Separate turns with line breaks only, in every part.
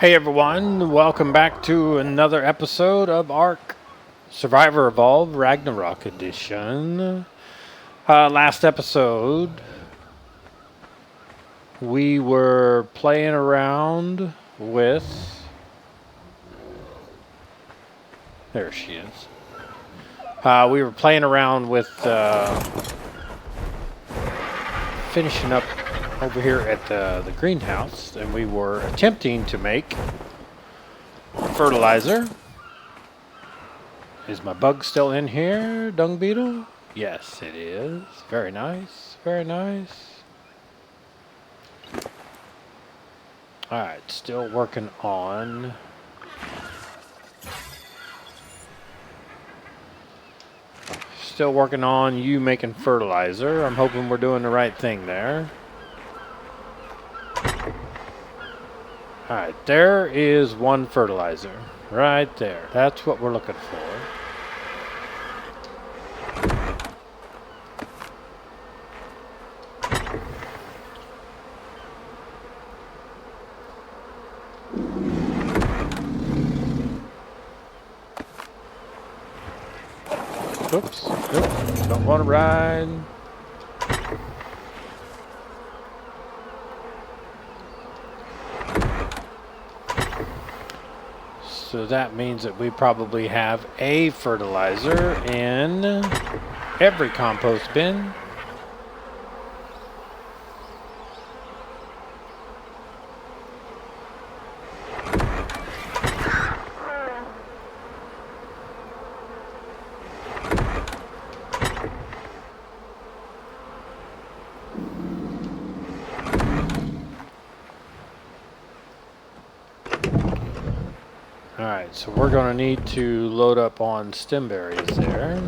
Hey everyone, welcome back to another episode of Ark Survivor Evolved Ragnarok Edition. Last episode, we were playing around with. There she is. We were playing around with finishing up over here at the greenhouse, and we were attempting to make fertilizer. Is my bug still in here, dung beetle? Yes, it is. Very nice, very nice. Alright, still working on you making fertilizer. I'm hoping we're doing the right thing there. Alright, there is one fertilizer. Right there. That's what we're looking for. Oops. Oops. Don't want to ride. So that means that we probably have a fertilizer in every compost bin. Alright, so we're going to need to load up on stem berries there.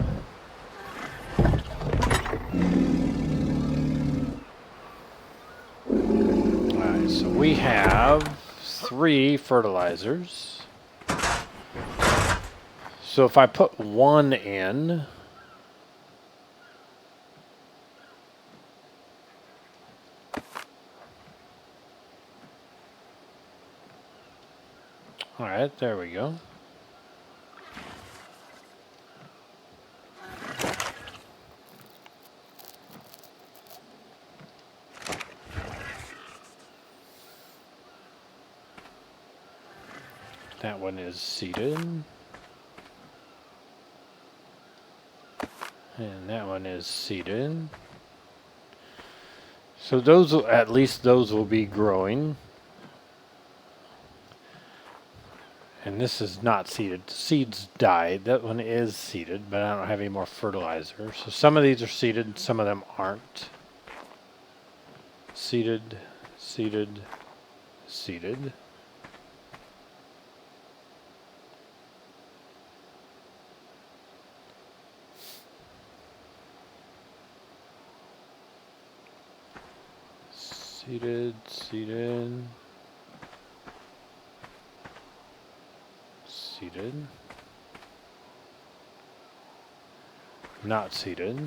Alright, so we have 3 fertilizers. So if I put 1 in, alright, there we go. That one is seeded. And that one is seeded. So those will, at least those will be growing. And this is not seeded. Seeds died. That one is seeded, but I don't have any more fertilizer. So some of these are seeded, some of them aren't. Seeded, seeded, seeded. Seeded, seeded. Seeded. Not seeded.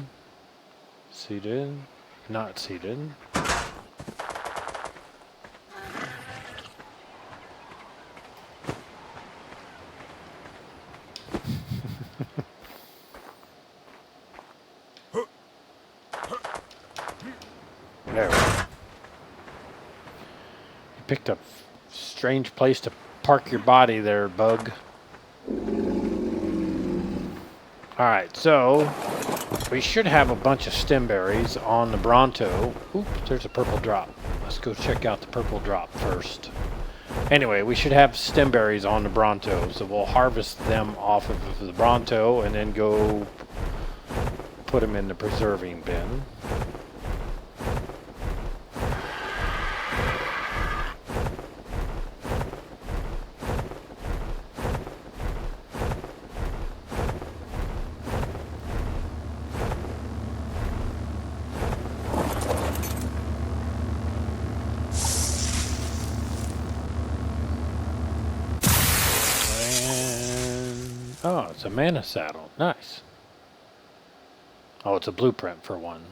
Seeded. Not seeded. There we go. You picked a strange place to park your body there, bug. Alright, so we should have a bunch of stem berries on the Bronto. Oops, there's a purple drop. Let's go check out the purple drop first. Anyway, we should have stem berries on the Bronto, so we'll harvest them off of the Bronto and then go put them in the preserving bin. Oh, it's a mana saddle. Nice. Oh, it's a blueprint for one.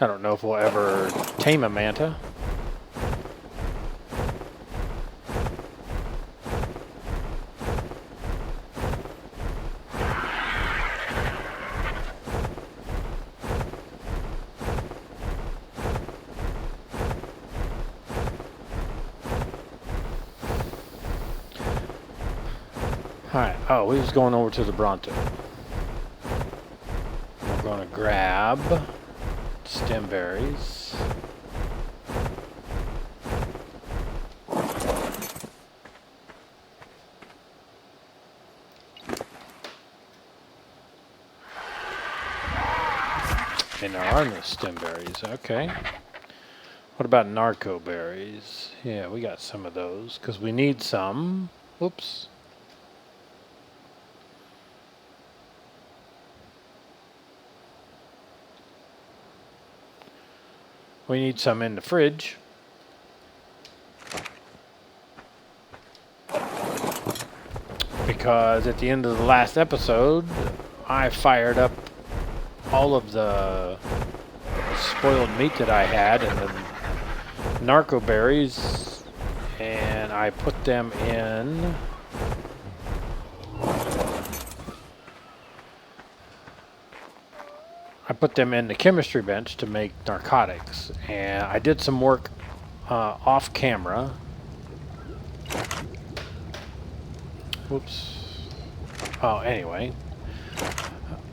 I don't know if we'll ever tame a manta. Alright, oh, he's going over to the Bronto. We're going to grab stem berries. And there are no stem berries, okay. What about narco berries? Yeah, we got some of those, because we need some. Whoops. We need some in the fridge. Because at the end of the last episode, I fired up all of the spoiled meat that I had and the narco berries, and I put them in the chemistry bench to make narcotics. And I did some work off camera. Whoops. Oh, anyway,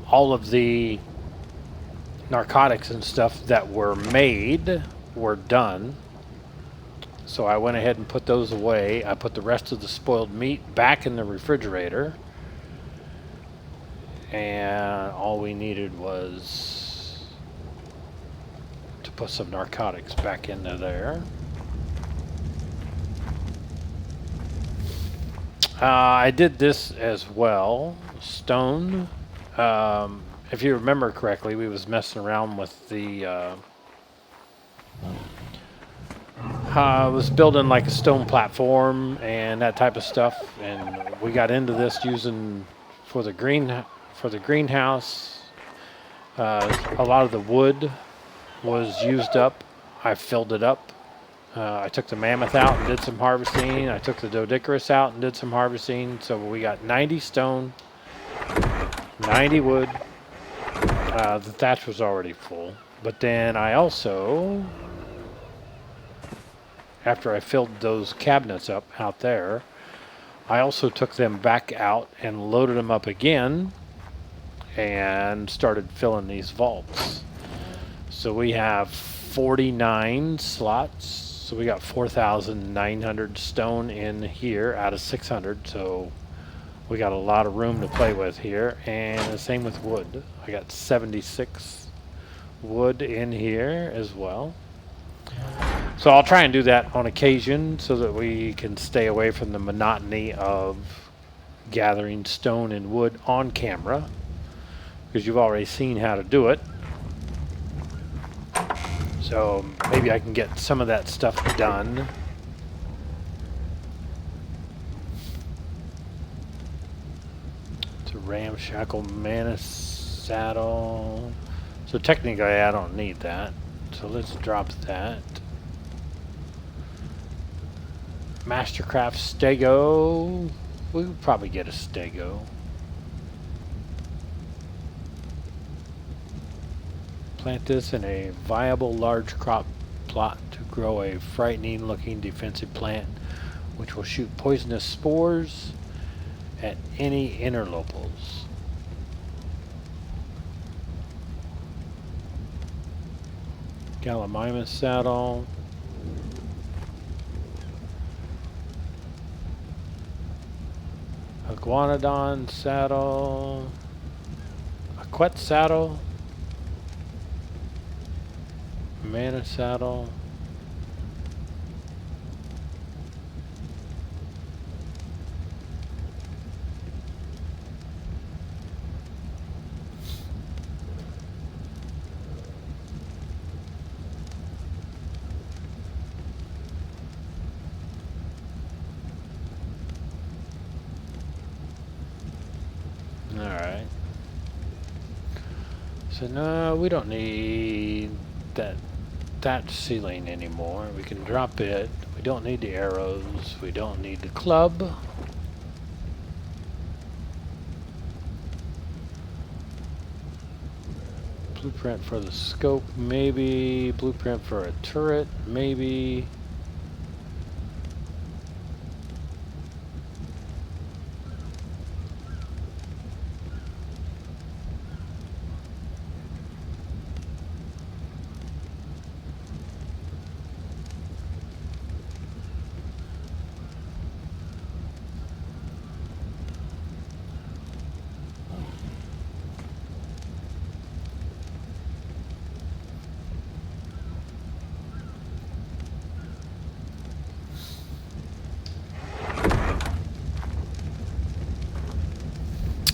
all of the narcotics and stuff that were made were done. So I went ahead and put those away. I put the rest of the spoiled meat back in the refrigerator. And all we needed was to put some narcotics back into there. I did this as well. Stone. If you remember correctly, we was messing around with the... I was building like a stone platform and that type of stuff. And we got into this using for the greenhouse. A lot of the wood was used up. I filled it up. I took the mammoth out and did some harvesting. I took the doedicurus out and did some harvesting. So we got 90 stone, 90 wood. The thatch was already full. But then I also, after I filled those cabinets up out there, I also took them back out and loaded them up again and started filling these vaults. So we have 49 slots. So we got 4,900 stone in here out of 600. So we got a lot of room to play with here. And the same with wood. I got 76 wood in here as well. So I'll try and do that on occasion so that we can stay away from the monotony of gathering stone and wood on camera, because you've already seen how to do it. So maybe I can get some of that stuff done. It's a ramshackle mana saddle. So technically I don't need that. So let's drop that. Mastercraft stego. We would probably get a stego. Plant this in a viable large crop plot to grow a frightening looking defensive plant which will shoot poisonous spores at any interlopers. Gallimimus saddle. Iguanodon saddle. A Quet saddle. Mana saddle. Alright. So no, we don't need that ceiling anymore. We can drop it. We don't need the arrows. We don't need the club. Blueprint for the scope, maybe. Blueprint for a turret, maybe.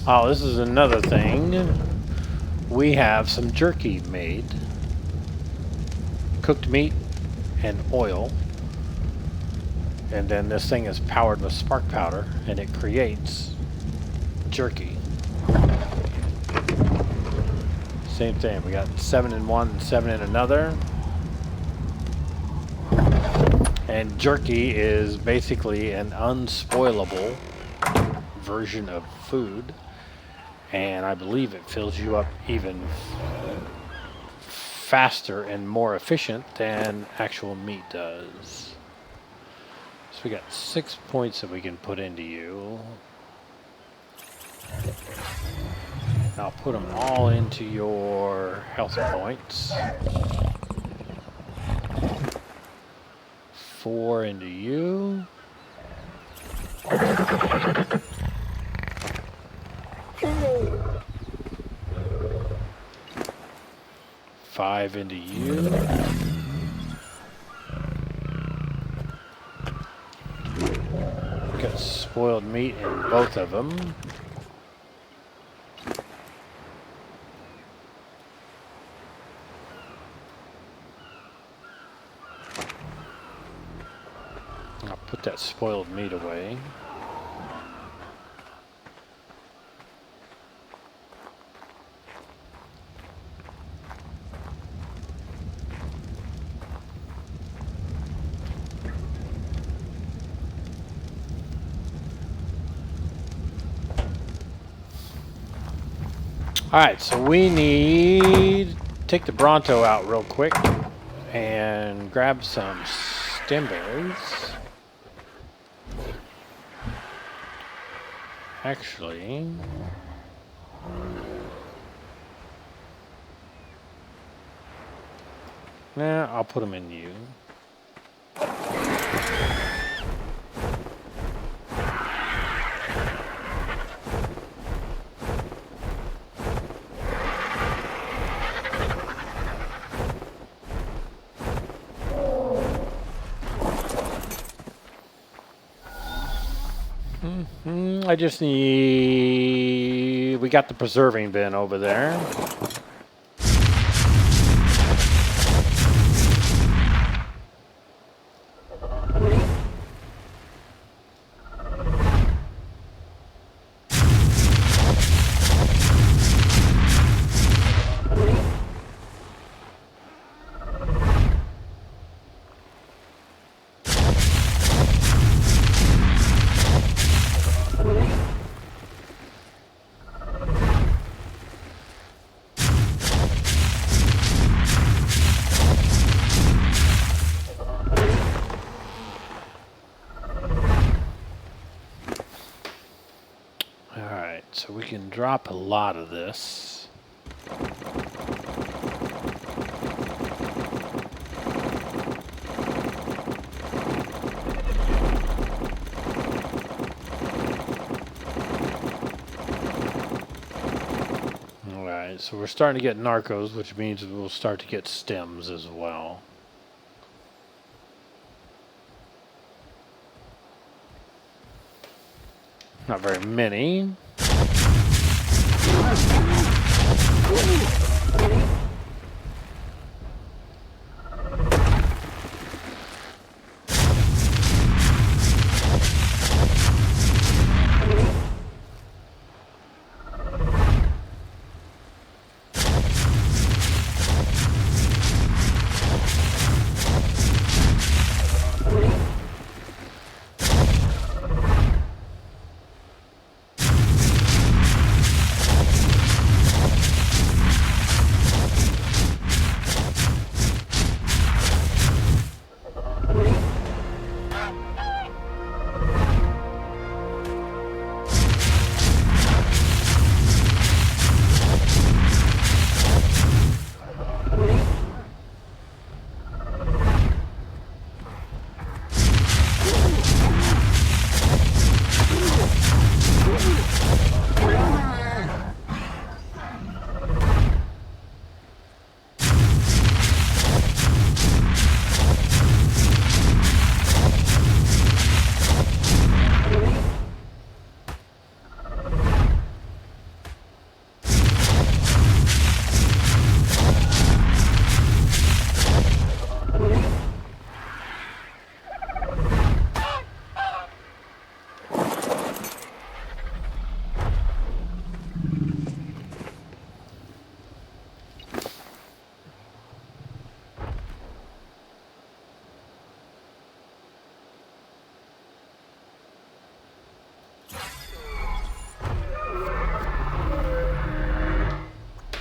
Oh, this is another thing. We have some jerky made. Cooked meat and oil. And then this thing is powered with spark powder, and it creates jerky. Same thing. We got 7 in one and 7 in another. And jerky is basically an unspoilable version of food. And I believe it fills you up even faster and more efficient than actual meat does. So we got 6 points that we can put into you. I'll put them all into your health points. 4 into you. 5 into you. Got spoiled meat in both of them. I'll put that spoiled meat away. Alright, so we need take the Bronto out real quick and grab some stem berries. Actually, nah, I'll put them in you. I just need... We got the preserving bin over there. So we can drop a lot of this. Alright, so we're starting to get narcos, which means we'll start to get stems as well. Not very many.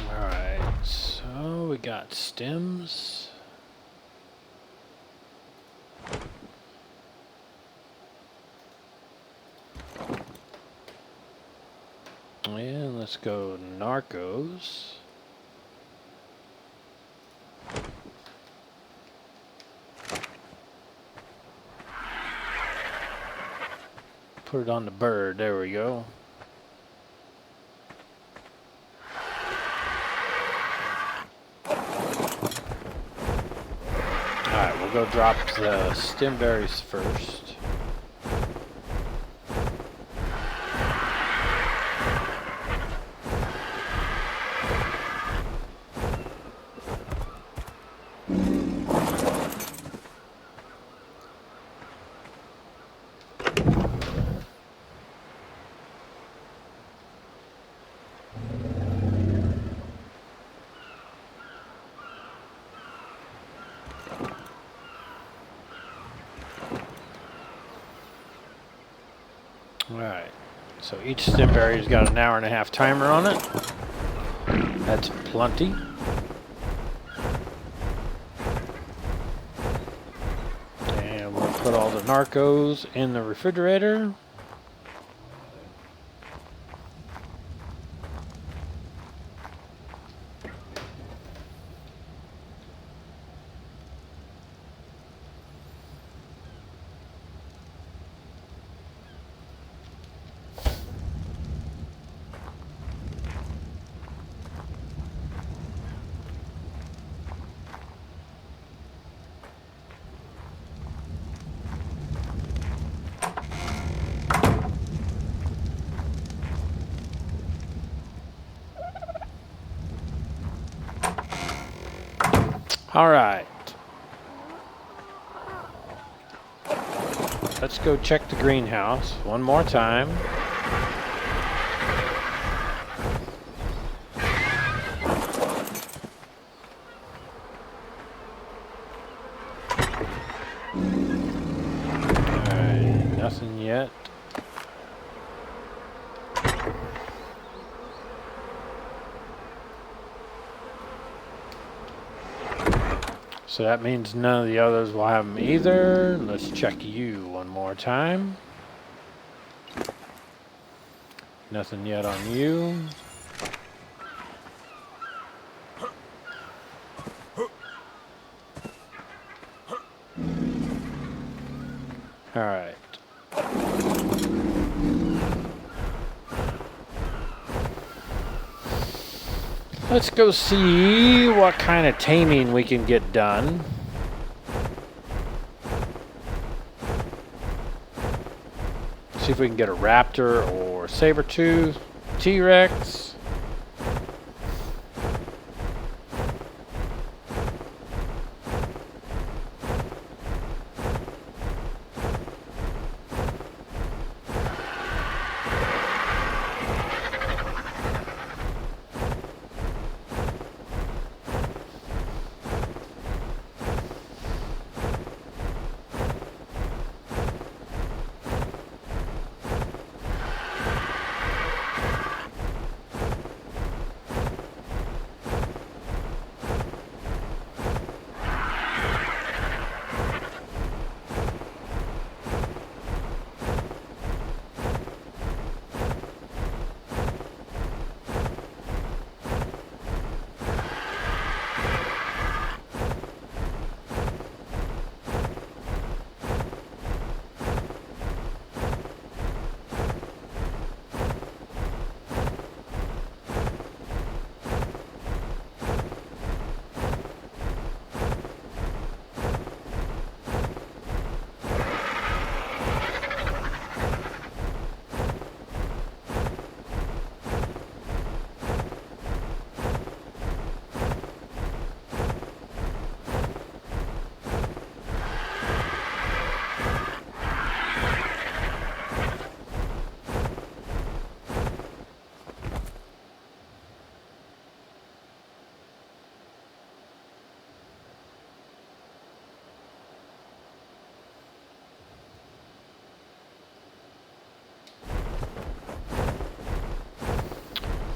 Alright, so we got stems. And let's go Narcos. Put it on the bird. There we go. Alright, we'll go drop the stem berries first. Alright, so each stem berry's got an 1.5-hour timer on it. That's plenty. And we'll put all the Narcos in the refrigerator. All right. Let's go check the greenhouse one more time. All right, nothing yet. So that means none of the others will have them either. Let's check you one more time. Nothing yet on you. All right. Let's go see what kind of taming we can get done. See if we can get a raptor or saber-tooth, T-Rex.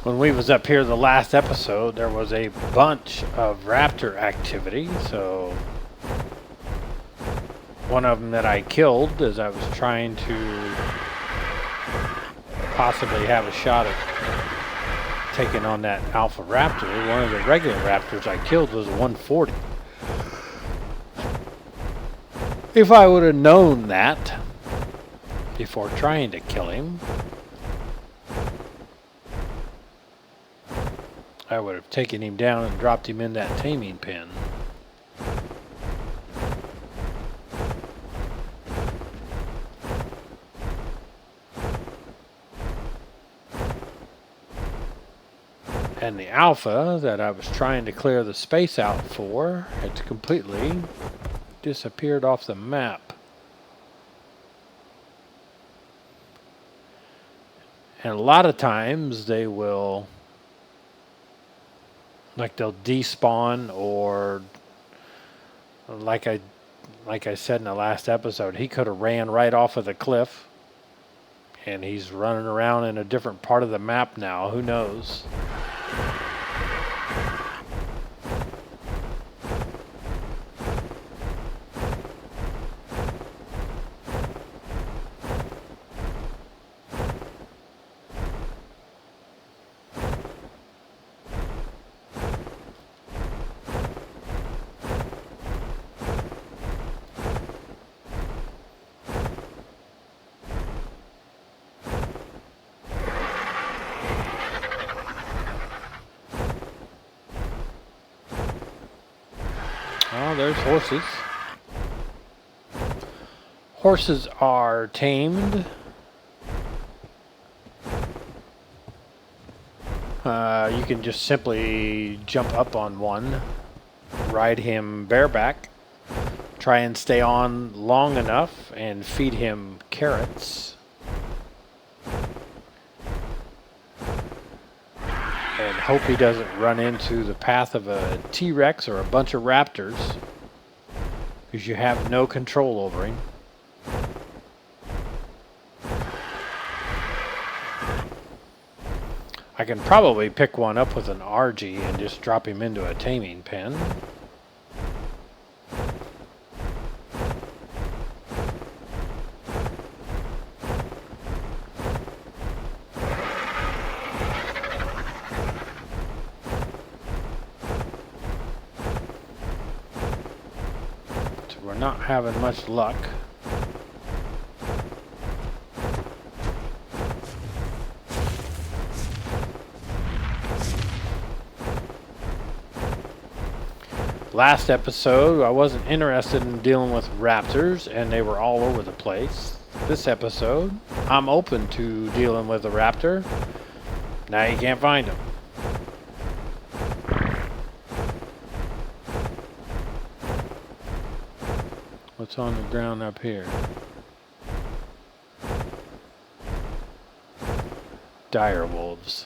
when we was up here the last episode, there was a bunch of raptor activity. So one of them that I killed as I was trying to possibly have a shot at taking on that alpha raptor. One of the regular raptors I killed was a 140. If I would have known that before trying to kill him, I would have taken him down and dropped him in that taming pen. And the alpha that I was trying to clear the space out for had completely disappeared off the map. And a lot of times they will, like they'll despawn, or like I said in the last episode, he could have ran right off of the cliff and he's running around in a different part of the map now. Who knows? Oh, there's horses. Horses are tamed. You can just simply jump up on one, ride him bareback, try and stay on long enough and feed him carrots. And hope he doesn't run into the path of a T-Rex or a bunch of raptors, because you have no control over him. I can probably pick one up with an RG and just drop him into a taming pen. We're not having much luck. Last episode, I wasn't interested in dealing with raptors, and they were all over the place. This episode, I'm open to dealing with a raptor. Now you can't find them. What's on the ground up here? Dire wolves.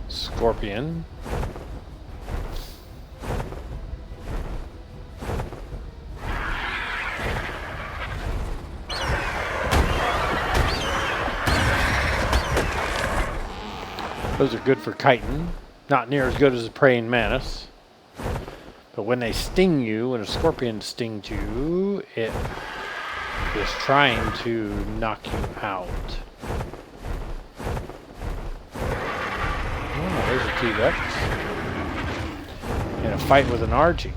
Scorpion. Those are good for chitin. Not near as good as a praying mantis. But when they sting you, when a scorpion stings you, it is trying to knock you out. Oh, there's a T-Rex. In a fight with an RG.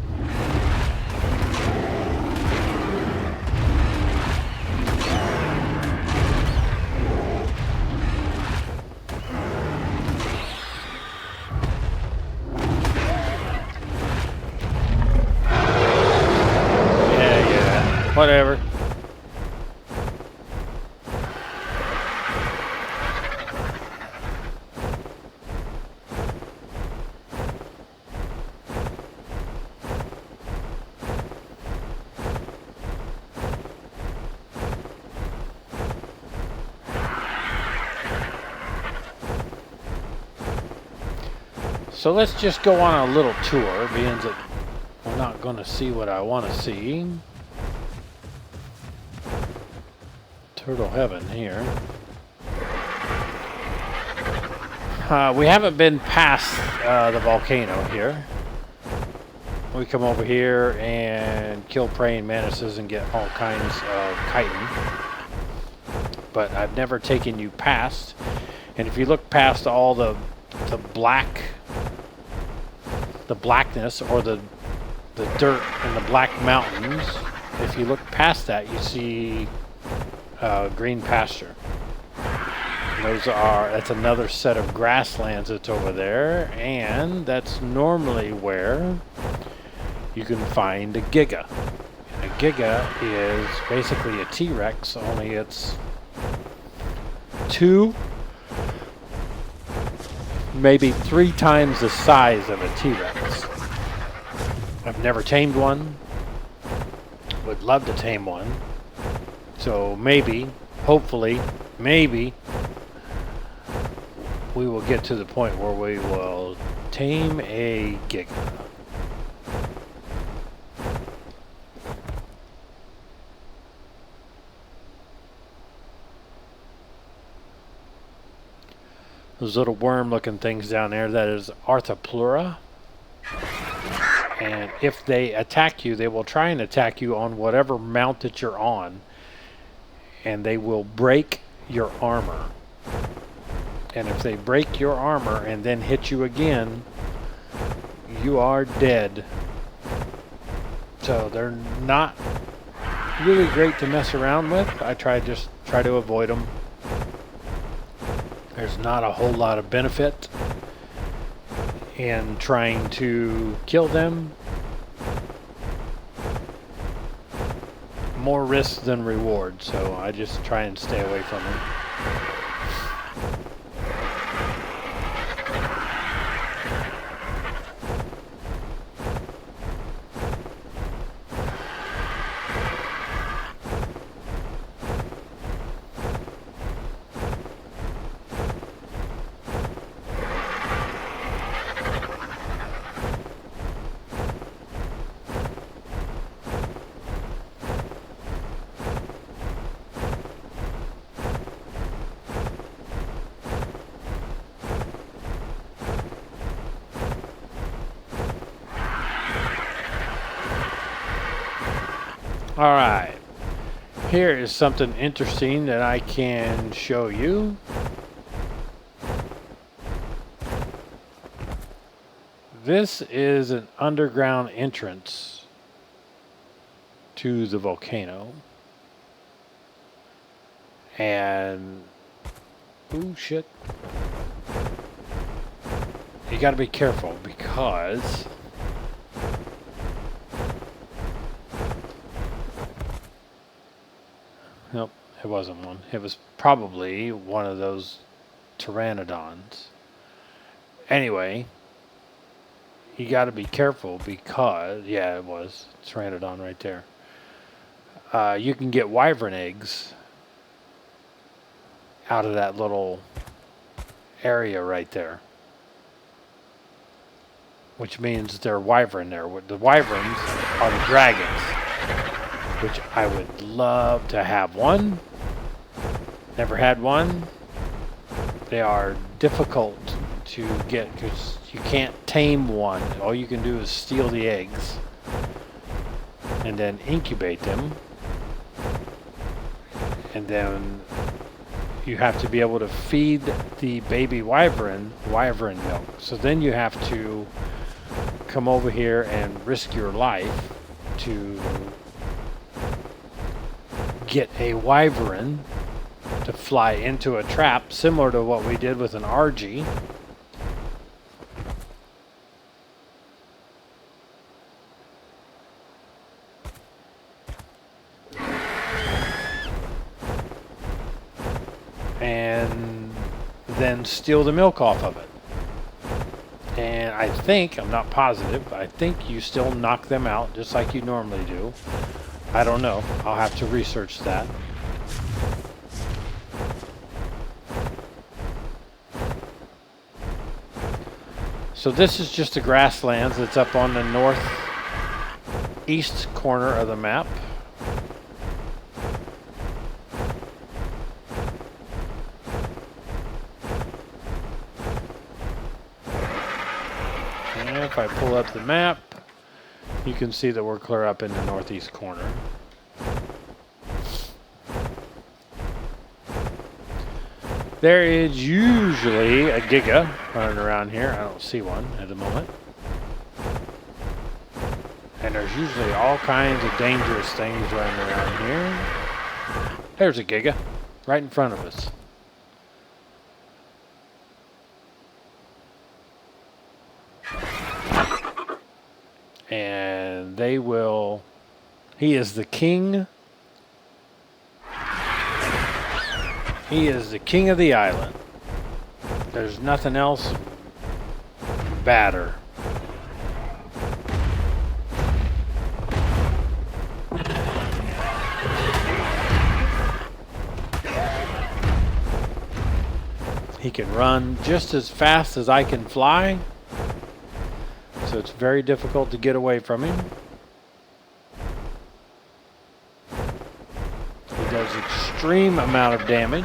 Whatever. So let's just go on a little tour, being that we're not going to see what I want to see. Turtle heaven here. We haven't been past the volcano here. We come over here and kill praying mantises and get all kinds of chitin. But I've never taken you past. And if you look past all the blackness or the dirt in the black mountains, if you look past that, you see green pasture. That's another set of grasslands that's over there, and that's normally where you can find a Giga. A Giga is basically a T-Rex, only it's 2, maybe 3 times the size of a T-Rex. I've never tamed one. Would love to tame one. So maybe, hopefully, maybe we will get to the point where we will tame a Giga. Those little worm-looking things down there, that is Arthropleura. And if they attack you, they will try and attack you on whatever mount that you're on. And they will break your armor. And if they break your armor and then hit you again, you are dead. So they're not really great to mess around with. I just try to avoid them. There's not a whole lot of benefit in trying to kill them. More risk than reward, so I just try and stay away from them. Alright, here is something interesting that I can show you. This is an underground entrance to the volcano. And, ooh, shit. You gotta be careful because nope, it wasn't one. It was probably one of those pteranodons. Anyway, you got to be careful because, yeah, it was pteranodon right there. You can get wyvern eggs out of that little area right there, which means they're wyvern there. The wyverns are the dragons, which I would love to have one. Never had one. They are difficult to get because you can't tame one. All you can do is steal the eggs and then incubate them. And then you have to be able to feed the baby wyvern milk. So then you have to come over here and risk your life to get a wyvern to fly into a trap, similar to what we did with an RG. And then steal the milk off of it. And I think, I'm not positive, I think you still knock them out just like you normally do. I don't know. I'll have to research that. So this is just the grasslands that's up on the northeast corner of the map. And if I pull up the map, you can see that we're clear up in the northeast corner. There is usually a Giga running around here. I don't see one at the moment. And there's usually all kinds of dangerous things running around here. There's a Giga right in front of us. And they will... He is the king. He is the king of the island. There's nothing else badder. He can run just as fast as I can fly, so it's very difficult to get away from him. He does extreme amount of damage.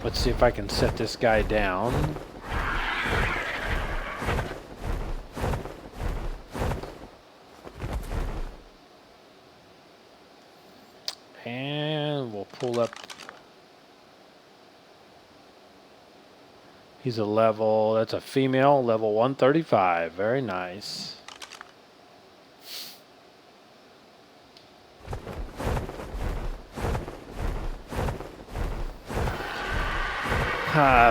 Let's see if I can set this guy down. And we'll pull up. He's a level, that's a female, level 135. Very nice.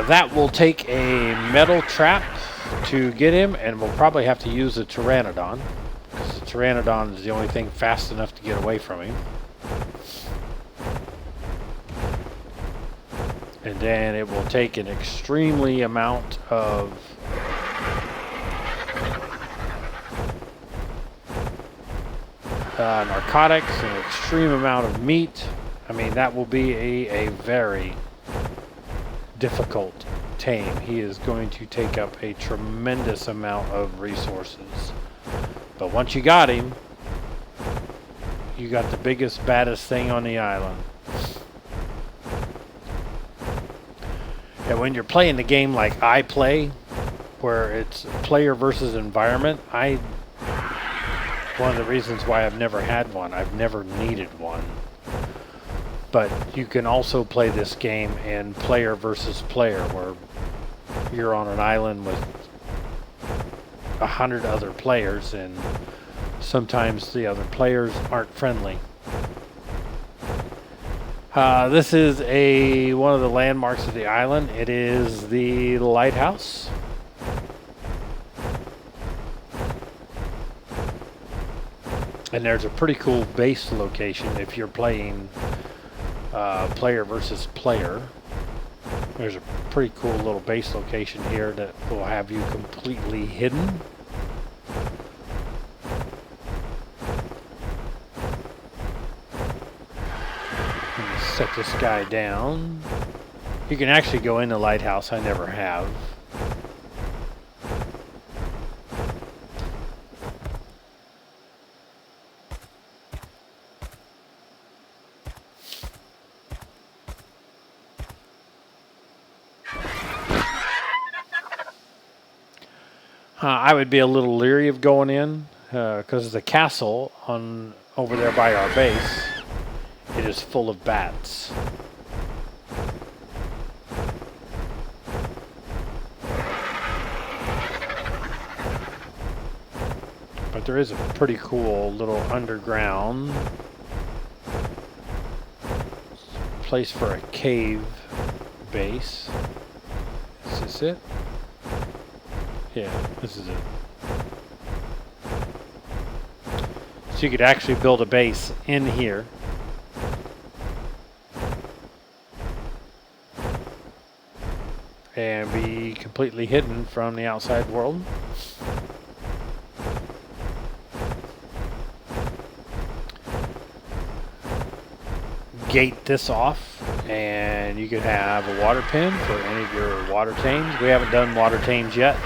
That will take a metal trap to get him, and we'll probably have to use a Pteranodon, because the Pteranodon is the only thing fast enough to get away from him. And then it will take an extremely amount of narcotics, an extreme amount of meat. I mean, that will be a very difficult tame. He is going to take up a tremendous amount of resources. But once you got him, you got the biggest, baddest thing on the island. And when you're playing the game like I play, where it's player versus environment, one of the reasons why I've never had one, I've never needed one. But you can also play this game in player versus player, where you're on an island with 100 other players, and sometimes the other players aren't friendly. This is one of the landmarks of the island. It is the lighthouse. And there's a pretty cool base location if you're playing player versus player. There's a pretty cool little base location here that will have you completely hidden. Set this guy down. You can actually go in the lighthouse. I never have. I would be a little leery of going in because the castle over there by our base, it is full of bats. But there is a pretty cool little underground place for a cave base. Is this it? Yeah, this is it. So you could actually build a base in here. And be completely hidden from the outside world. Gate this off And you can have a water pin for any of your water tames. We haven't done water tames yet.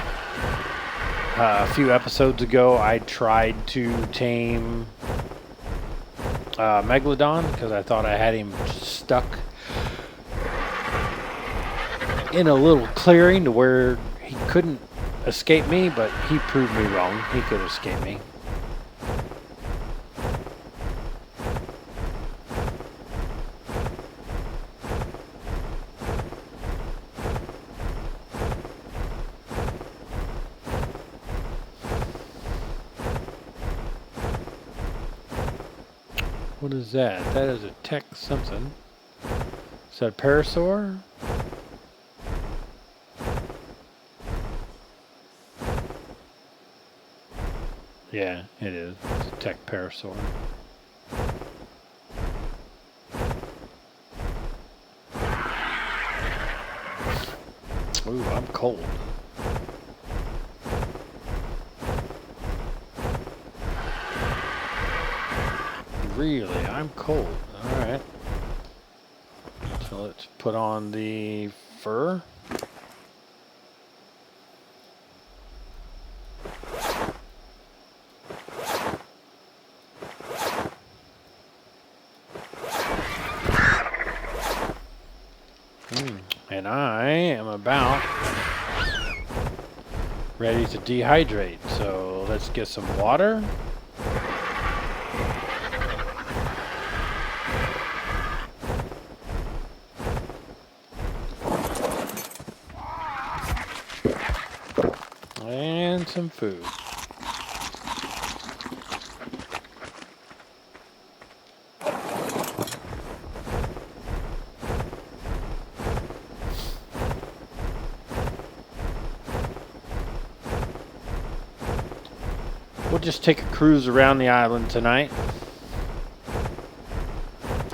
A few episodes ago, I tried to tame Megalodon because I thought I had him stuck in a little clearing to where he couldn't escape me, but he proved me wrong. He could escape me. What is that? That is a tech something. Is that a parasaur? Yeah, it is. It's a tech parasaur. Ooh, I'm cold. Really, I'm cold. Alright. So let's put on the fur. And I am about ready to dehydrate. So let's get some water. And some food. We'll just take a cruise around the island tonight.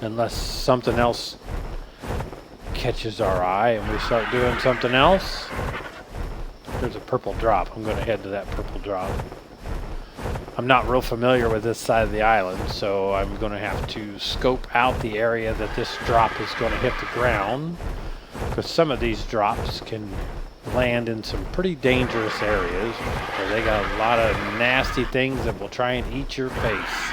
Unless something else catches our eye and we start doing something else. There's a purple drop. I'm going to head to that purple drop. I'm not real familiar with this side of the island, so I'm going to have to scope out the area that this drop is going to hit the ground. Because some of these drops can land in some pretty dangerous areas where they got a lot of nasty things that will try and eat your face.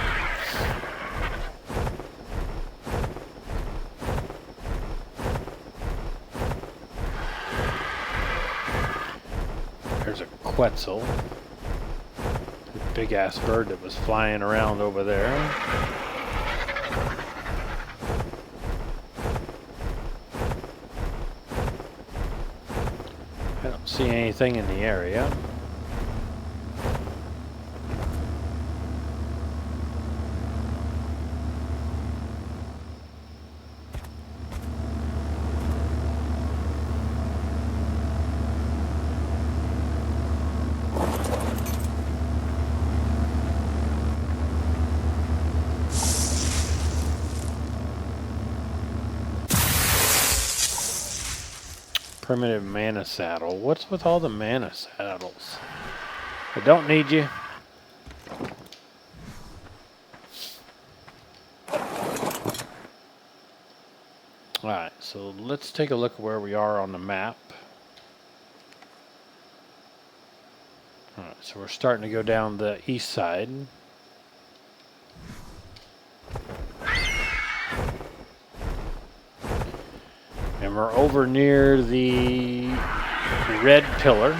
There's a Quetzal, a big ass bird that was flying around over there. I don't see anything in the area. Primitive mana saddle. What's with all the mana saddles? I don't need you. Alright, so let's take a look at where we are on the map. Alright, so we're starting to go down the east side. And we're over near the red pillar.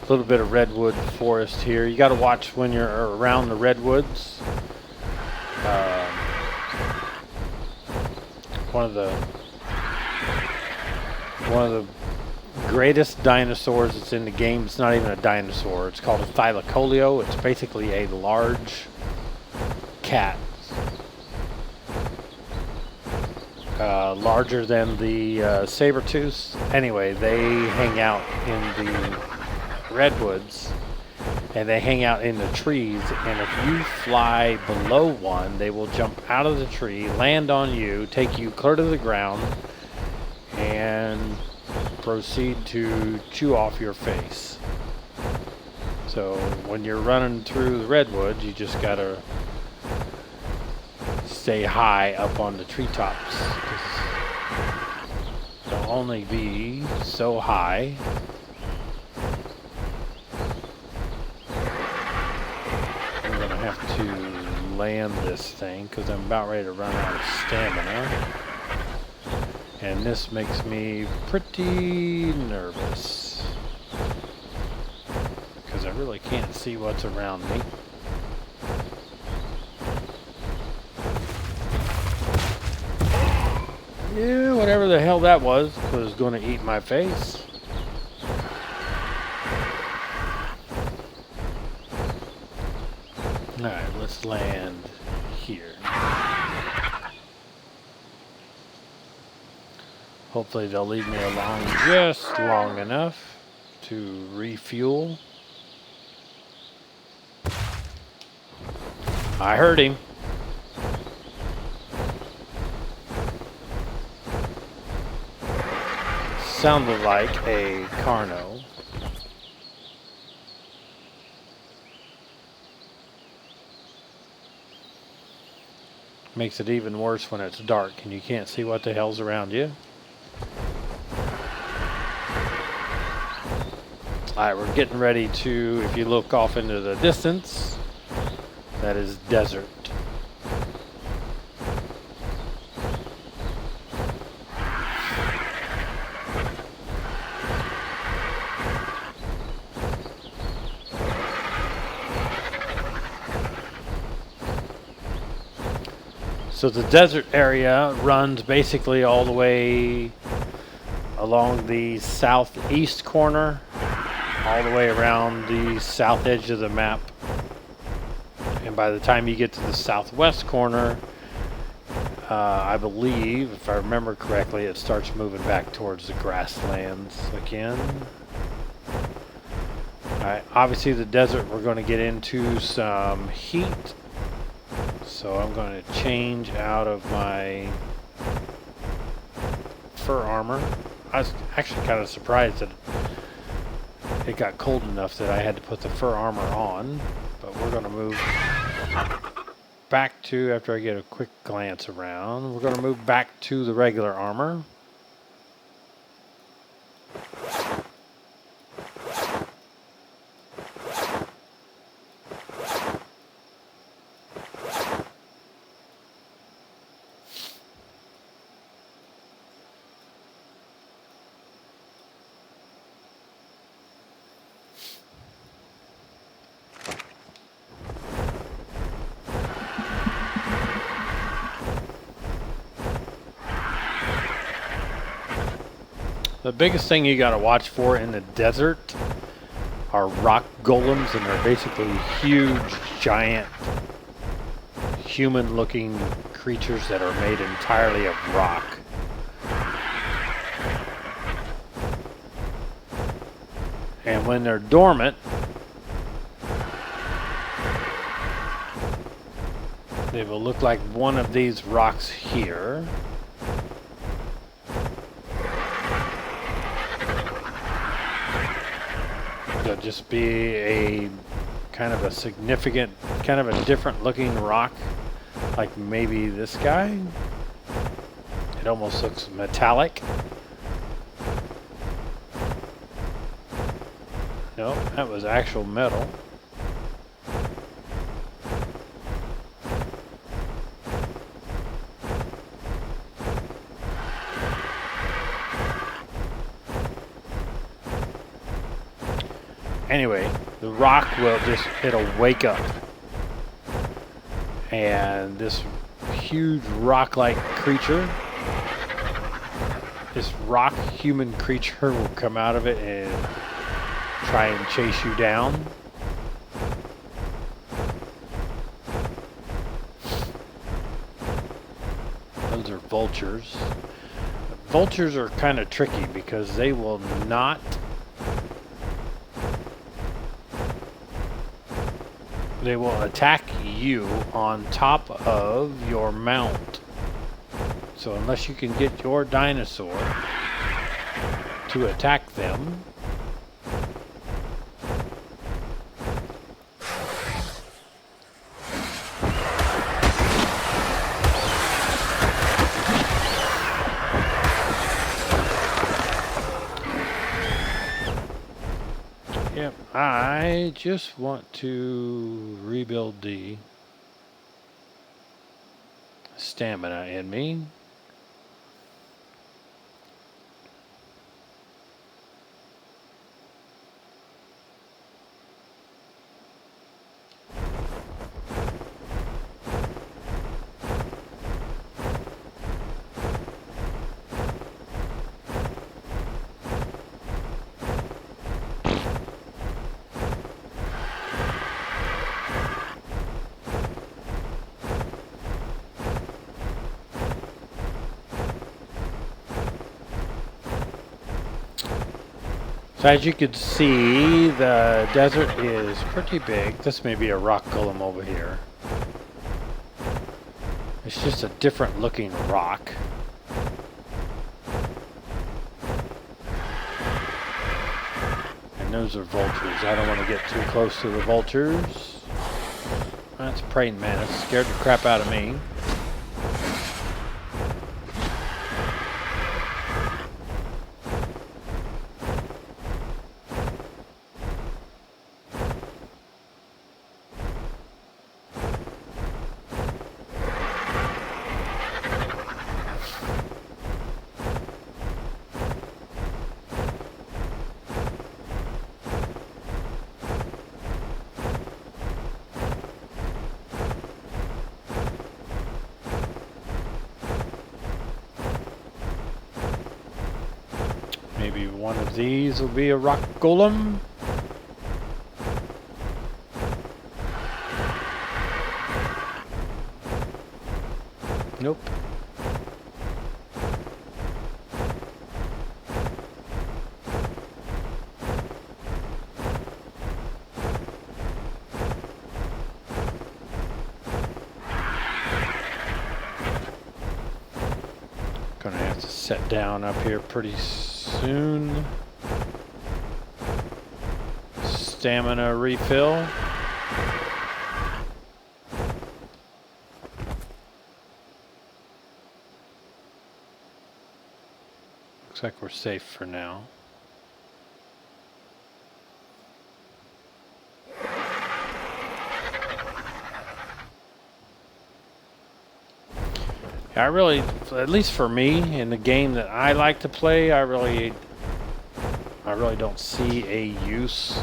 A little bit of redwood forest here. You got to watch when you're around the redwoods. One of the greatest dinosaurs that's in the game. It's not even a dinosaur. It's called a thylacoleo. It's basically a large cat. Larger than the saber-tooths. Anyway, they hang out in the redwoods, and they hang out in the trees, and if you fly below one, they will jump out of the tree, land on you, take you clear to the ground, and proceed to chew off your face. So when you're running through the redwoods, you just gotta stay high up on the treetops. They'll only be so high. I'm gonna have to land this thing because I'm about ready to run out of stamina. And this makes me pretty nervous because I really can't see what's around me. Yeah, whatever the hell that was going to eat my face. Alright, let's land here. Hopefully they'll leave me alone just long enough to refuel. I heard him. Sounded like a Carno. Makes it even worse when it's dark and you can't see what the hell's around you. Alright, we're getting ready to, if you look off into the distance, that is desert. So the desert area runs basically all the way along the southeast corner, all the way around the south edge of the map. And by the time you get to the southwest corner, I believe, if I remember correctly, it starts moving back towards the grasslands again. Alright, obviously the desert, we're going to get into some heat. So I'm going to change out of my fur armor. I was actually kind of surprised that it got cold enough that I had to put the fur armor on. But we're going to move back to, after I get a quick glance around, we're going to move back to the regular armor. The biggest thing you got to watch for in the desert are rock golems, and they're basically huge, giant, human-looking creatures that are made entirely of rock. And when they're dormant, they will look like one of these rocks here. They'll just be a kind of a significant, kind of a different looking rock, like maybe this guy. It almost looks metallic. Nope, that was actual metal. Anyway, the rock will just, it'll wake up. And this huge rock-like creature this rock human creature will come out of it and try and chase you down. Those are vultures. Vultures are kind of tricky because they will not... They will attack you on top of your mount. So unless you can get your dinosaur to attack them, yep, I just want to rebuild the stamina in me. So as you can see, the desert is pretty big. This may be a rock golem over here. It's just a different looking rock. And those are vultures. I don't want to get too close to the vultures. That's a praying mantis. Scared the crap out of me. Maybe one of these will be a rock golem. Nope. Gonna have to set down up here pretty soon. Stamina refill. Looks like we're safe for now. I really, at least for me, in the game that I like to play, I really don't see a use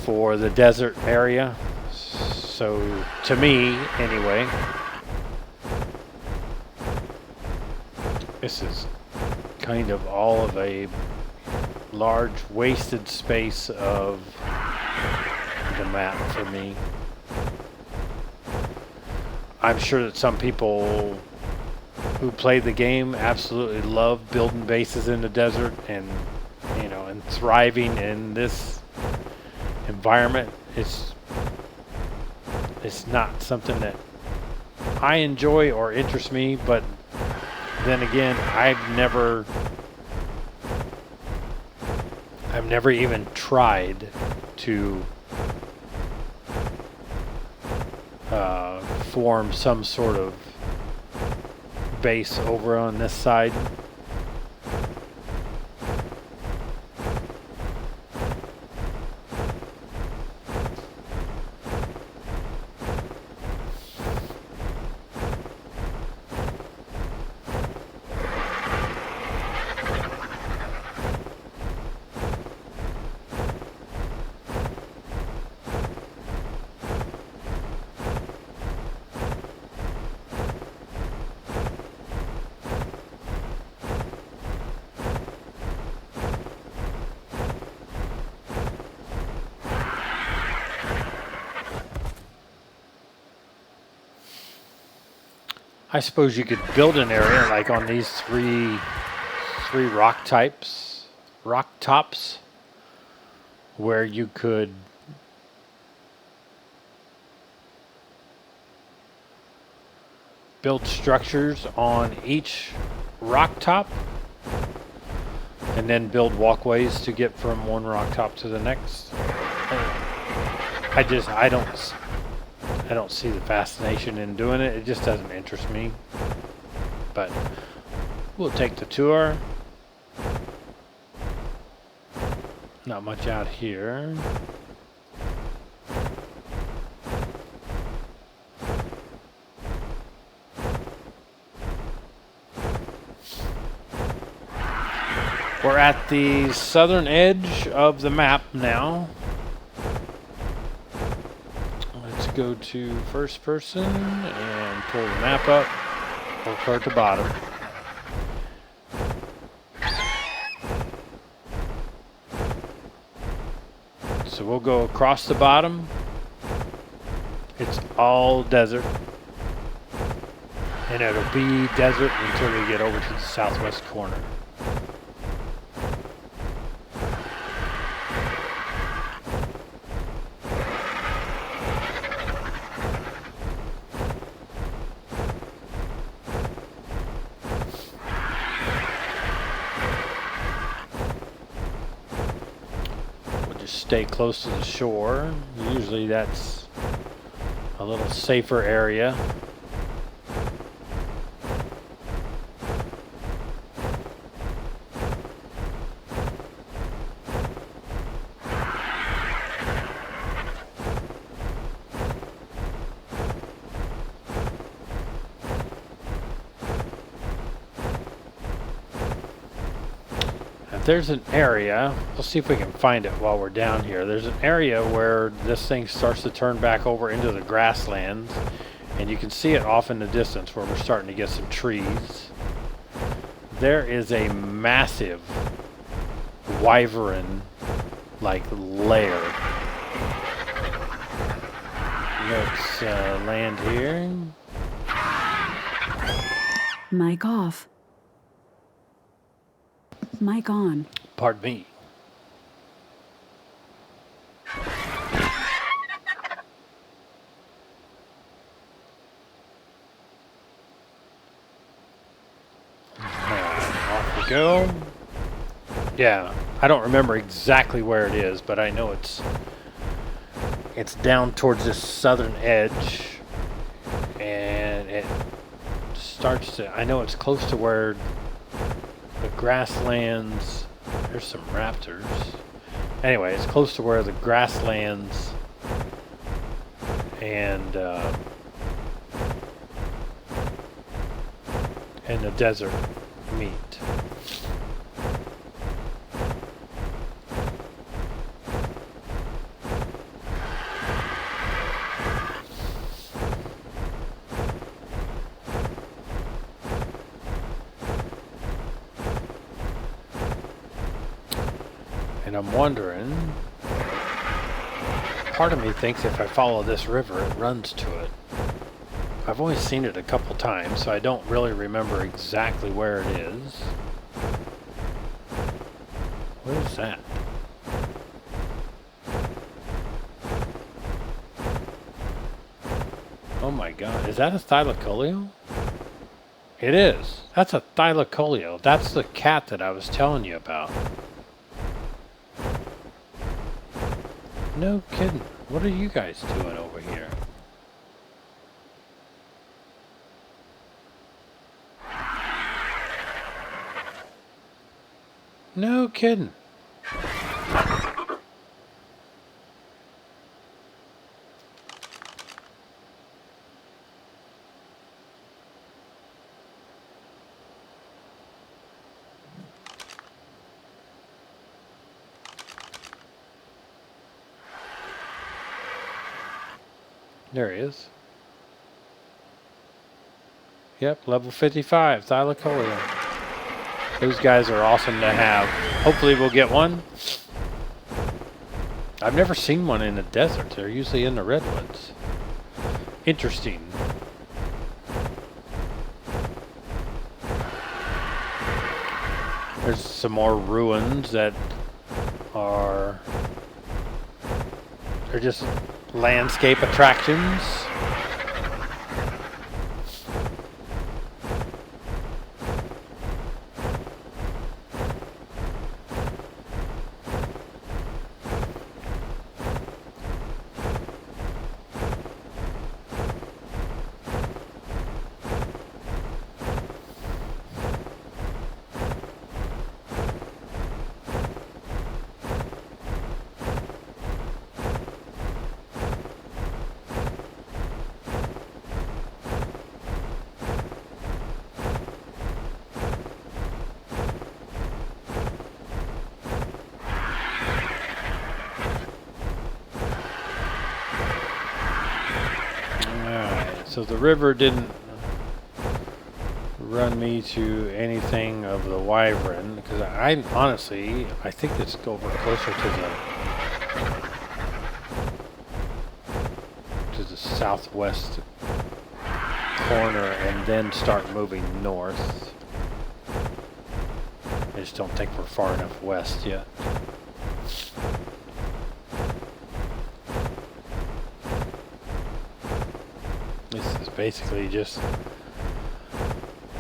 for the desert area. So, to me, anyway, this is kind of all of a large wasted space of the map for me. I'm sure that some people who play the game absolutely love building bases in the desert and, you know, and thriving in this environment. It's not something that I enjoy or interests me, but then again, I've never even tried to form some sort of base over on this side. I suppose you could build an area like on these three rock tops, where you could build structures on each rock top and then build walkways to get from one rock top to the next. I don't see the fascination in doing it. It just doesn't interest me. But we'll take the tour. Not much out here. We're at the southern edge of the map now. Let's go to first person and pull the map up. We'll start at the bottom. So we'll go across the bottom. It's all desert. And it'll be desert until we get over to the southwest corner. Stay close to the shore. Usually that's a little safer area. There's an area, we'll see if we can find it while we're down here. There's an area where this thing starts to turn back over into the grasslands, and you can see it off in the distance where we're starting to get some trees. There is a massive wyvern like lair. Let's land here.
Mic off. Mic on.
Pardon me. Off we go. Yeah, I don't remember exactly where it is, but I know it's down towards this southern edge, and it starts to, I know it's close to where the grasslands, there's some raptors. Anyway, it's close to where the grasslands and the desert meet. And I'm wondering, part of me thinks if I follow this river, it runs to it. I've only seen it a couple times, so I don't really remember exactly where it is. What is that? Oh my god, is that a thylacoleo? It is. That's a thylacoleo. That's the cat that I was telling you about. No kidding. What are you guys doing over here? No kidding. There he is. Yep, level 55, thylacoleo. Those guys are awesome to have. Hopefully we'll get one. I've never seen one in the desert. They're usually in the redwoods. Interesting. There's some more ruins that are... They're just landscape attractions. So the river didn't run me to anything of the Wyvern, because I honestly, I think it's over closer to the southwest corner and then start moving north. I just don't think we're far enough west yet. This is basically just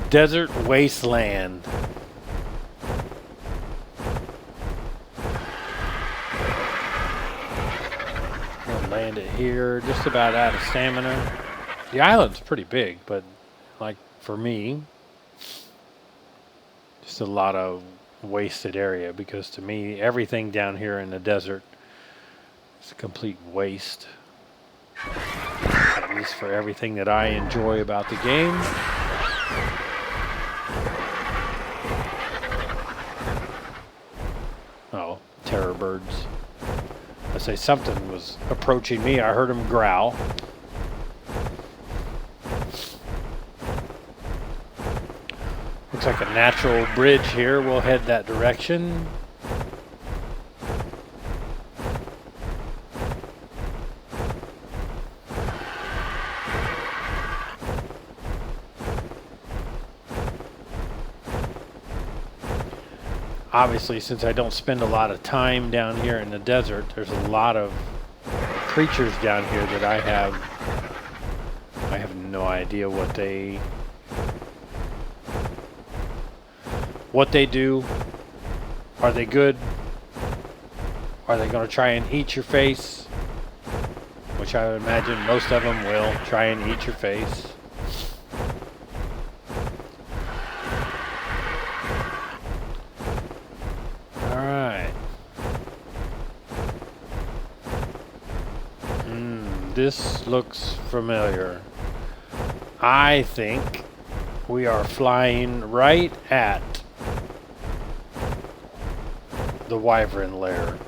desert wasteland. We'll land it here, just about out of stamina. The island's pretty big, but like for me, just a lot of wasted area, because to me, everything down here in the desert is a complete waste. At least for everything that I enjoy about the game. Oh, terror birds. I say something was approaching me. I heard him growl. Looks like a natural bridge here. We'll head that direction. Obviously, since I don't spend a lot of time down here in the desert, there's a lot of creatures down here that I have no idea what they do. Are they good? Are they going to try and eat your face? Which I would imagine most of them will try and eat your face. This looks familiar. I think we are flying right at the Wyvern lair.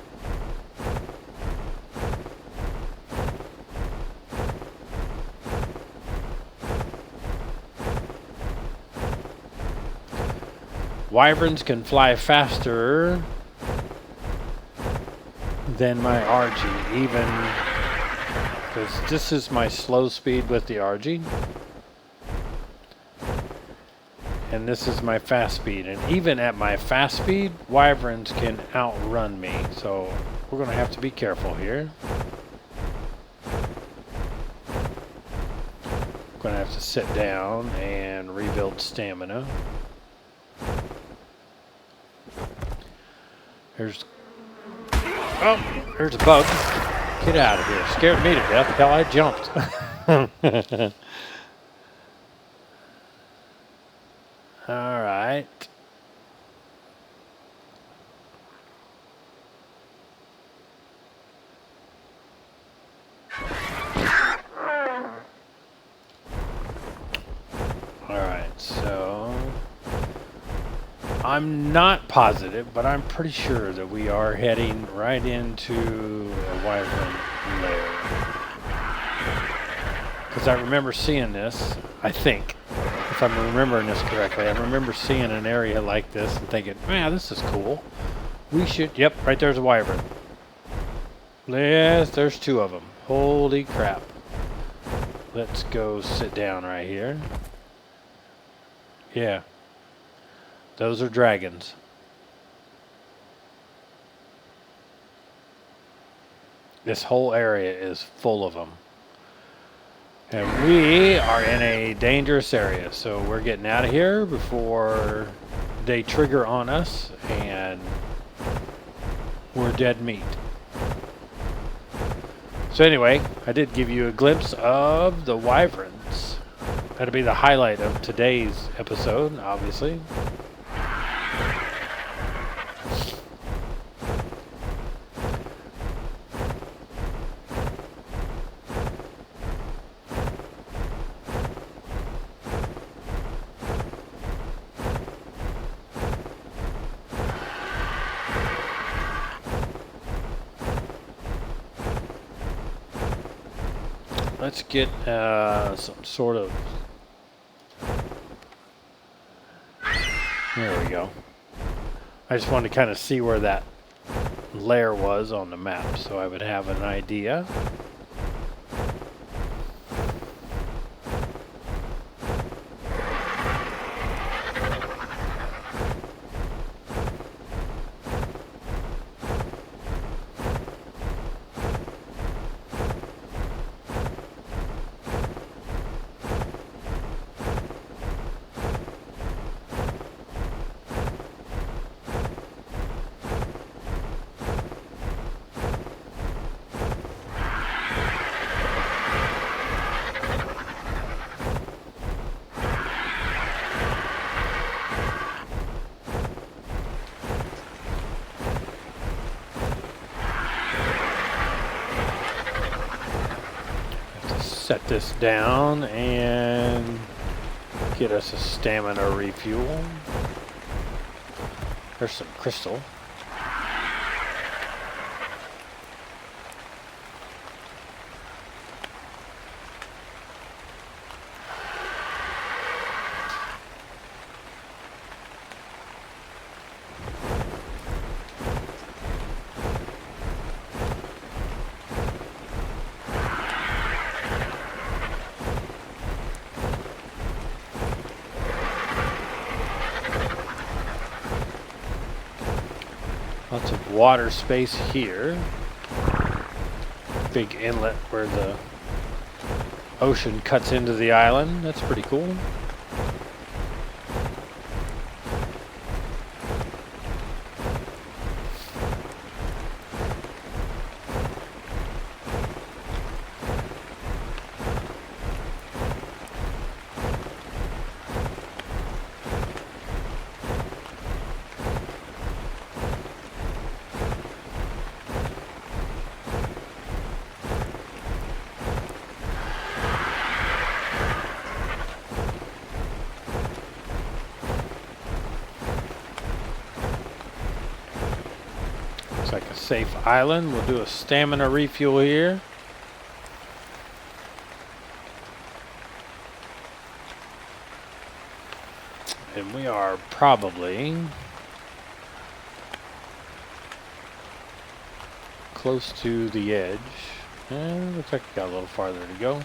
Wyverns can fly faster than my RG, even because this is my slow speed with the RG, and this is my fast speed, and even at my fast speed, Wyverns can outrun me, so we're going to have to be careful here. Going to have to sit down and rebuild stamina. There's a bug. Get out of here. Scared me to death. Hell, I jumped. All right. All right, so I'm not positive, but I'm pretty sure that we are heading right into a Wyvern lair. Because I remember seeing this, I think, if I'm remembering this correctly, I remember seeing an area like this and thinking, man, this is cool. We should, yep, right there's a Wyvern. Yes, there's two of them. Holy crap. Let's go sit down right here. Yeah. Those are dragons. This whole area is full of them. And we are in a dangerous area, so we're getting out of here before they trigger on us and we're dead meat. So anyway, I did give you a glimpse of the Wyveryns. That'll be the highlight of today's episode, obviously. Let's get some sort of... There we go. I just wanted to kind of see where that layer was on the map, so I would have an idea. Set this down and get us a stamina refuel. There's some crystal. Lots of water space here. Big inlet where the ocean cuts into the island. That's pretty cool. Looks like a safe island. We'll do a stamina refuel here. And we are probably close to the edge. Looks like we got a little farther to go.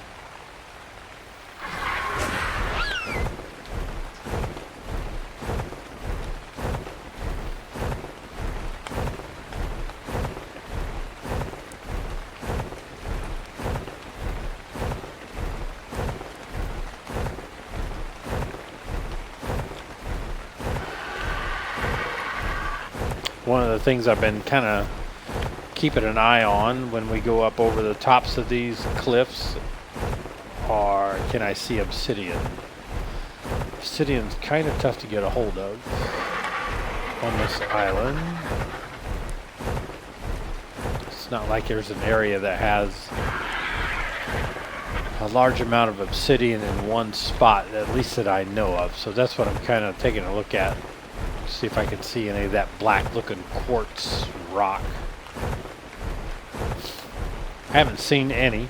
One of the things I've been kind of keeping an eye on when we go up over the tops of these cliffs are, can I see obsidian? Obsidian's kind of tough to get a hold of on this island. It's not like there's an area that has a large amount of obsidian in one spot, at least that I know of. So that's what I'm kind of taking a look at. See if I can see any of that black looking quartz rock. I haven't seen any.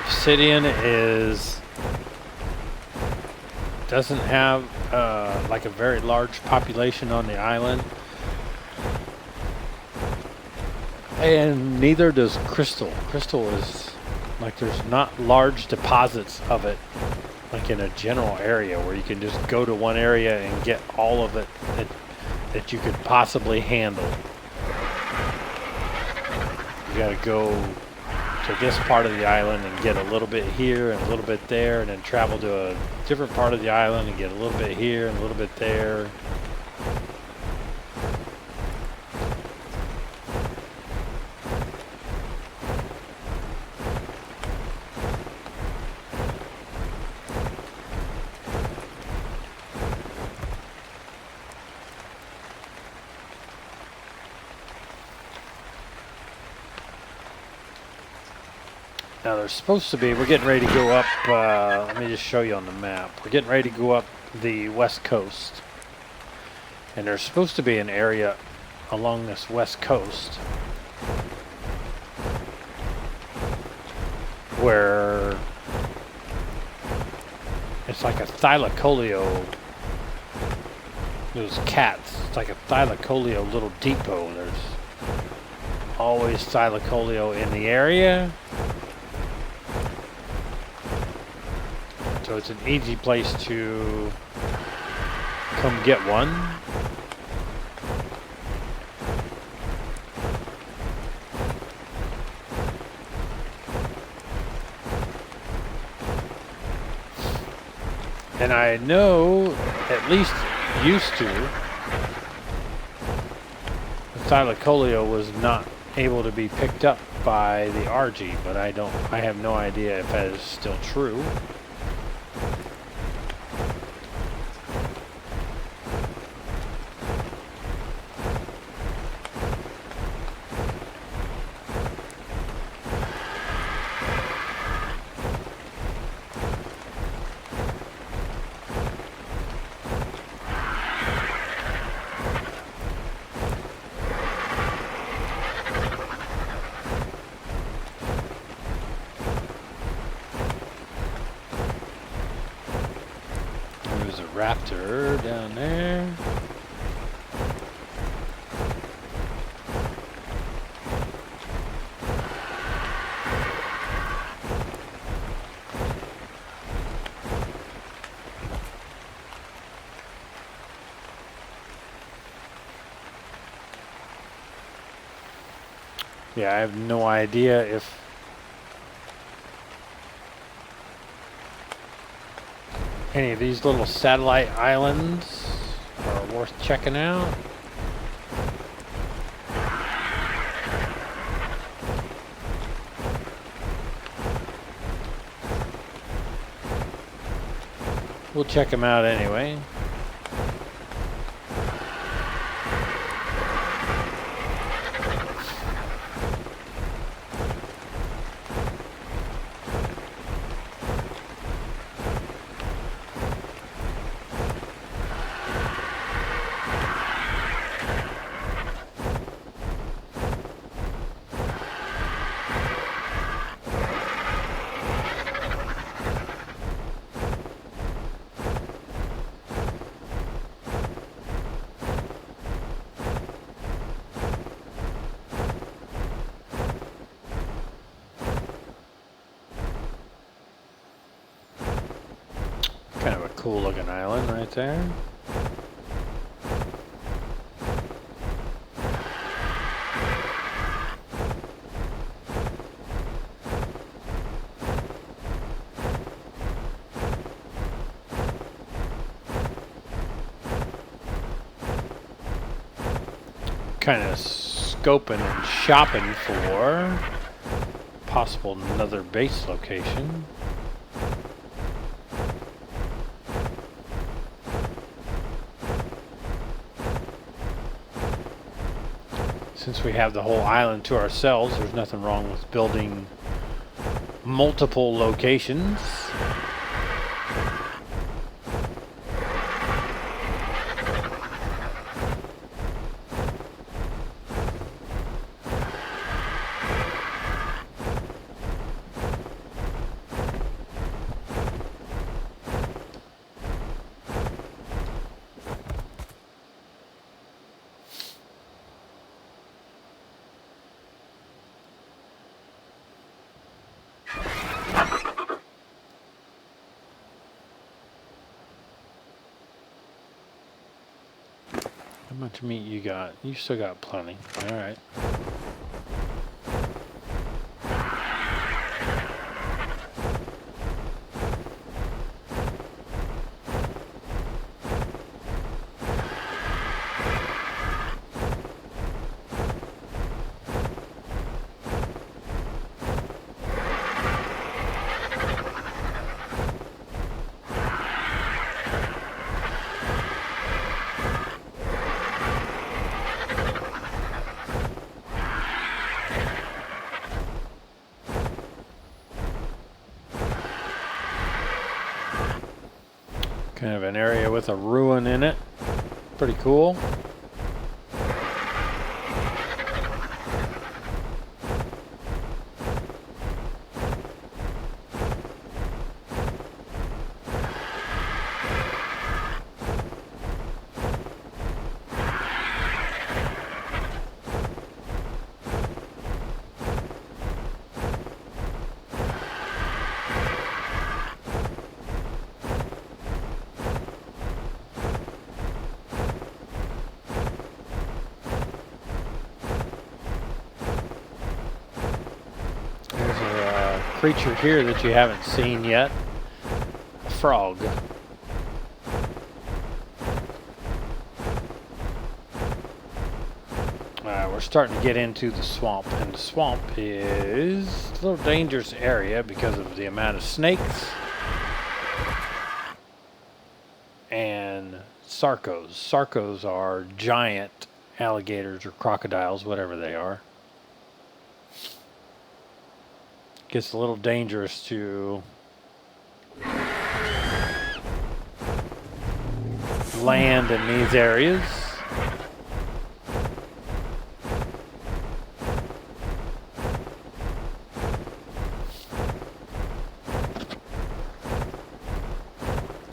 Obsidian doesn't have like a very large population on the island. And neither does crystal. Crystal is like there's not large deposits of it like in a general area where you can just go to one area and get all of it that you could possibly handle. You gotta go to this part of the island and get a little bit here and a little bit there, and then travel to a different part of the island and get a little bit here and a little bit there. Now there's supposed to be, we're getting ready to go up, let me just show you on the map. We're getting ready to go up the west coast. And there's supposed to be an area along this west coast where it's like a thylacoleo, those cats, it's like a thylacoleo little depot. There's always thylacoleo in the area. So it's an easy place to come get one. And I know, at least used to, the thylacoleo was not able to be picked up by the RG, but I have no idea if that is still true. There's a raptor down there. Yeah, I have no idea if any of these little satellite islands are worth checking out. We'll check them out anyway. Kind of a cool looking island right there. Kind of scoping and shopping for possible another base location. Since we have the whole island to ourselves, there's nothing wrong with building multiple locations. much meat you got? You still got plenty. All right. Kind of an area with a ruin in it. Pretty cool. Creature here that you haven't seen yet. A frog. We're starting to get into the swamp, and the swamp is a little dangerous area because of the amount of snakes and sarcos. Sarcos are giant alligators or crocodiles, whatever they are. Gets a little dangerous to land in these areas.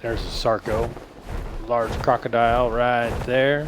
There's a sarco, large crocodile right there.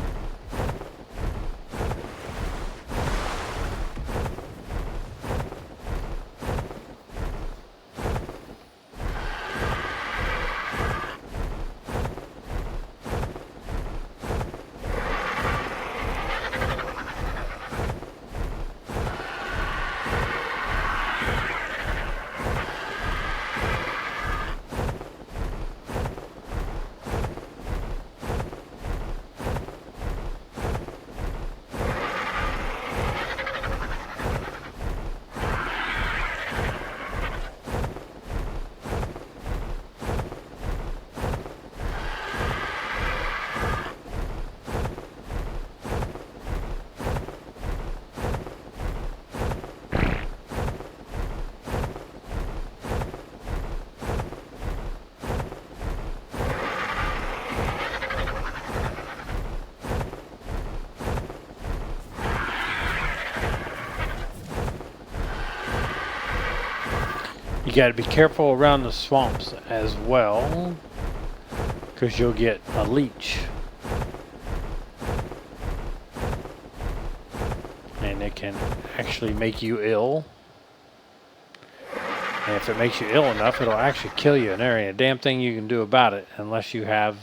You got to be careful around the swamps as well, because you'll get a leech. And it can actually make you ill. And if it makes you ill enough, it'll actually kill you. And there ain't a damn thing you can do about it unless you have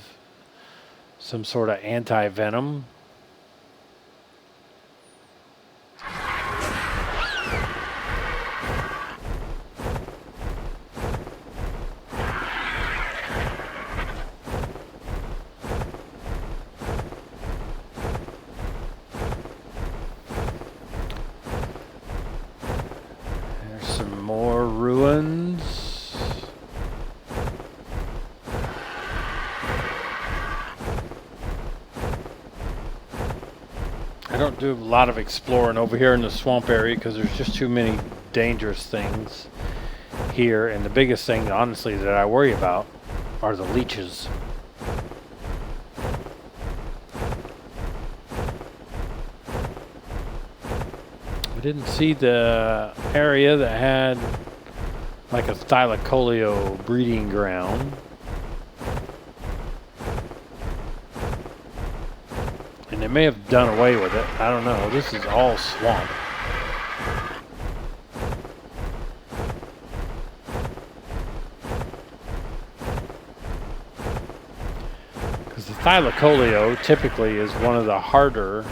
some sort of anti-venom. More ruins. I don't do a lot of exploring over here in the swamp area because there's just too many dangerous things here, and the biggest thing honestly that I worry about are the leeches. Didn't see the area that had like a thylacoleo breeding ground. And they may have done away with it. I don't know. This is all swamp. Because the thylacoleo typically is one of the harder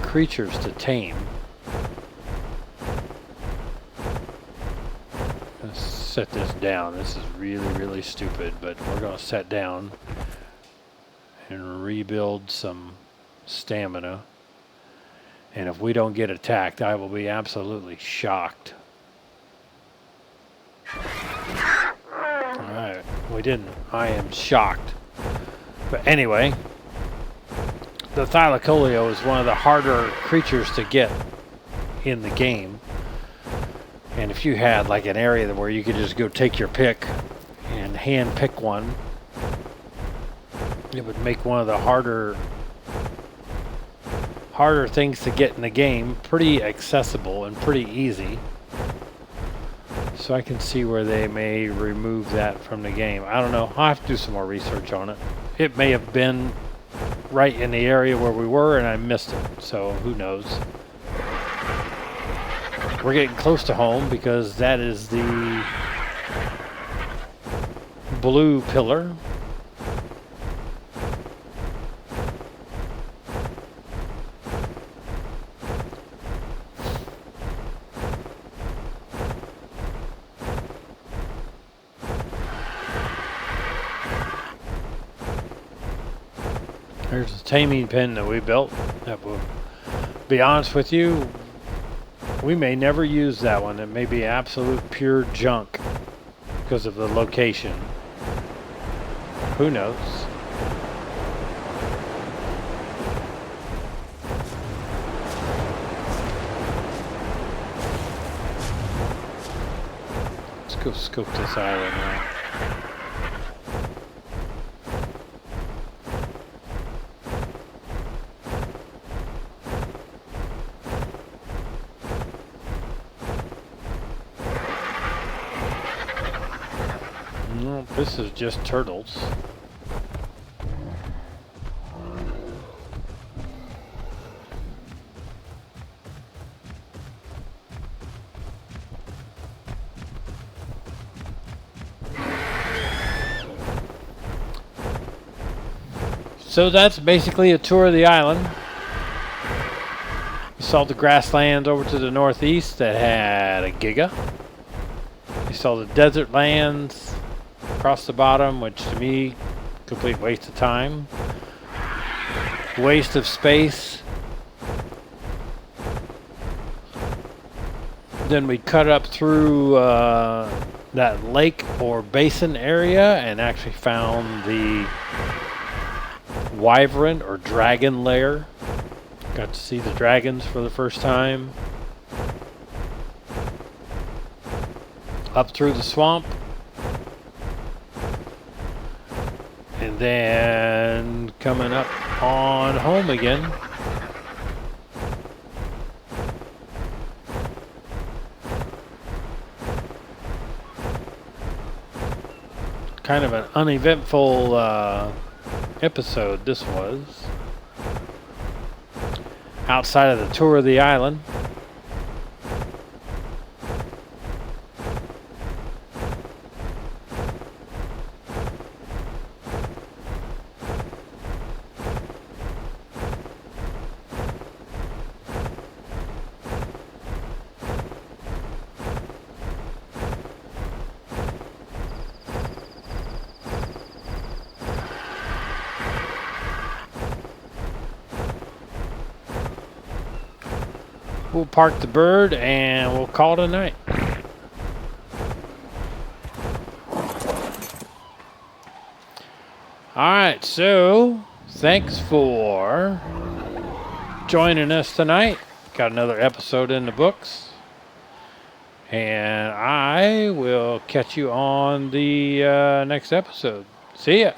creatures to tame. Let's set this down. This is really, really stupid, but we're going to set down and rebuild some stamina. And if we don't get attacked, I will be absolutely shocked. Alright, we didn't. I am shocked. But anyway, the thylacoleo is one of the harder creatures to get in the game. And if you had like an area where you could just go take your pick and hand pick one, it would make one of the harder things to get in the game pretty accessible and pretty easy. So I can see where they may remove that from the game. I don't know. I'll have to do some more research on it. It may have been right in the area where we were and I missed it. So who knows? We're getting close to home because that is the blue pillar. There's a taming pen that we built that will be honest with you, we may never use that one. It may be absolute pure junk because of the location. Who knows? Let's go scope this island now. This is just turtles. So that's basically a tour of the island. We saw the grasslands over to the northeast that had a Giga. We saw the desert lands across the bottom, which to me, complete waste of time. Waste of space. Then we cut up through that lake or basin area and actually found the Wyvern or dragon lair. Got to see the dragons for the first time. Up through the swamp. And then coming up on home again. Kind of an uneventful episode this was. Outside of the tour of the island. We'll park the bird and we'll call it a night. Alright, so thanks for joining us tonight. Got another episode in the books. And I will catch you on the next episode. See ya.